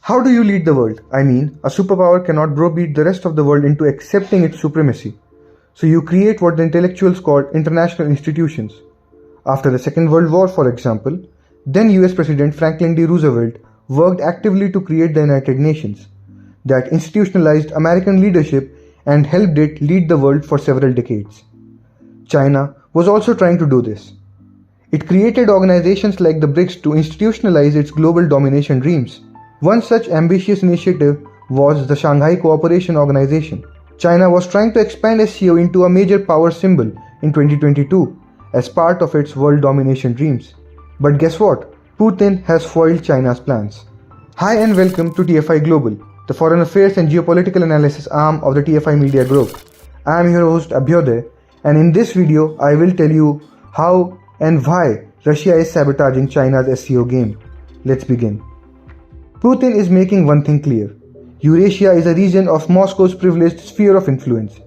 How do you lead the world? I mean, a superpower cannot browbeat the rest of the world into accepting its supremacy. So you create what the intellectuals called international institutions. After the Second World War, for example, then US President Franklin D. Roosevelt worked actively to create the United Nations, that institutionalized American leadership and helped it lead the world for several decades. China was also trying to do this. It created organizations like the BRICS to institutionalize its global domination dreams. One such ambitious initiative was the Shanghai Cooperation Organization. China was trying to expand SCO into a major power symbol in 2022 as part of its world domination dreams. But guess what? Putin has foiled China's plans. Hi and welcome to TFI Global, the foreign affairs and geopolitical analysis arm of the TFI Media Group. I am your host Abhyodaya, and in this video I will tell you how and why Russia is sabotaging China's SCO game. Let's begin. Putin is making one thing clear. Eurasia is a region of Moscow's privileged sphere of influence,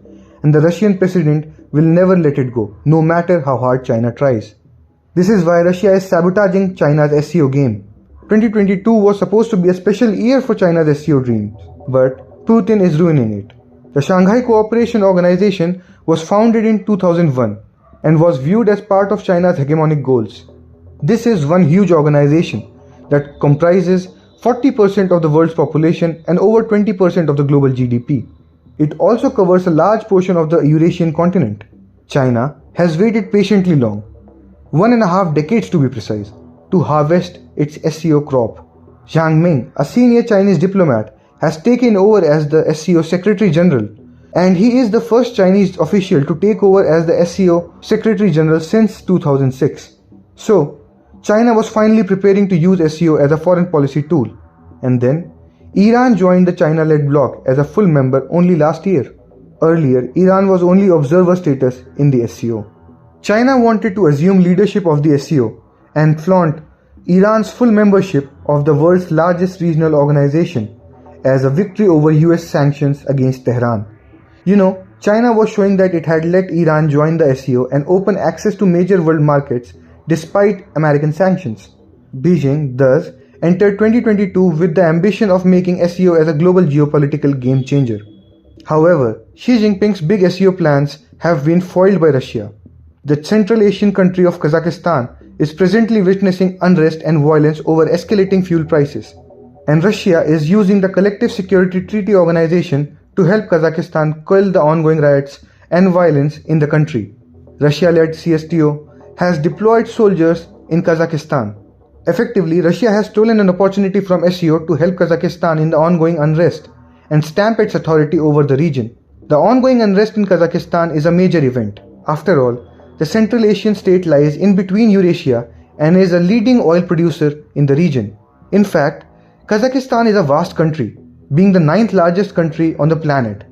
and the Russian president will never let it go, no matter how hard China tries. This is why Russia is sabotaging China's SCO game. 2022 was supposed to be a special year for China's SCO dreams, but Putin is ruining it. The Shanghai Cooperation Organization was founded in 2001 and was viewed as part of China's hegemonic goals. This is one huge organization that comprises 40% of the world's population and over 20% of the global GDP. It also covers a large portion of the Eurasian continent. China has waited patiently long, 1.5 decades to be precise, to harvest its SCO crop. Zhang Ming, a senior Chinese diplomat, has taken over as the SCO Secretary General, and he is the first Chinese official to take over as the SCO Secretary General since 2006. So, China was finally preparing to use SCO as a foreign policy tool. And then, Iran joined the China-led bloc as a full member only last year. Earlier, Iran was only observer status in the SCO. China wanted to assume leadership of the SCO and flaunt Iran's full membership of the world's largest regional organization as a victory over US sanctions against Tehran. China was showing that it had let Iran join the SCO and open access to major world markets despite American sanctions. Beijing, thus, entered 2022 with the ambition of making SCO as a global geopolitical game changer. However, Xi Jinping's big SCO plans have been foiled by Russia. The Central Asian country of Kazakhstan is presently witnessing unrest and violence over escalating fuel prices. And Russia is using the Collective Security Treaty Organization to help Kazakhstan quell the ongoing riots and violence in the country. Russia-led CSTO has deployed soldiers in Kazakhstan. Effectively, Russia has stolen an opportunity from SCO to help Kazakhstan in the ongoing unrest and stamp its authority over the region. The ongoing unrest in Kazakhstan is a major event. After all, the Central Asian state lies in between Eurasia and is a leading oil producer in the region. In fact, Kazakhstan is a vast country, being the 9th largest country on the planet.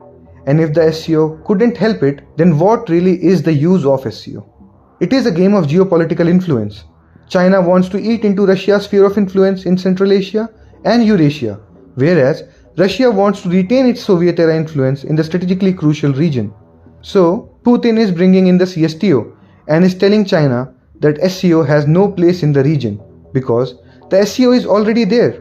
And if the SCO couldn't help it, then what really is the use of SCO? It is a game of geopolitical influence. China wants to eat into Russia's sphere of influence in Central Asia and Eurasia, whereas Russia wants to retain its Soviet-era influence in the strategically crucial region. So, Putin is bringing in the CSTO and is telling China that SCO has no place in the region because the SCO is already there.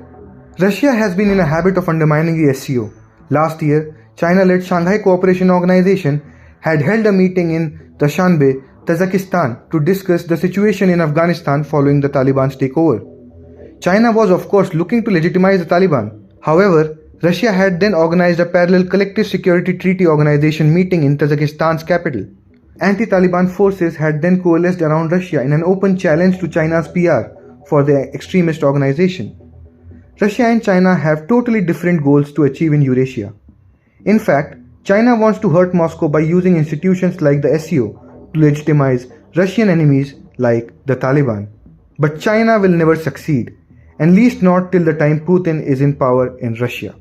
Russia has been in a habit of undermining the SCO. Last year, China-led Shanghai Cooperation Organization had held a meeting in Dushanbe, Kazakhstan to discuss the situation in Afghanistan following the Taliban's takeover. China was of course looking to legitimize the Taliban. However, Russia had then organized a parallel Collective Security Treaty Organization meeting in Kazakhstan's capital. Anti-Taliban forces had then coalesced around Russia in an open challenge to China's PR for the extremist organization. Russia and China have totally different goals to achieve in Eurasia. In fact, China wants to hurt Moscow by using institutions like the SCO to legitimize Russian enemies like the Taliban. But China will never succeed, and least not till the time Putin is in power in Russia.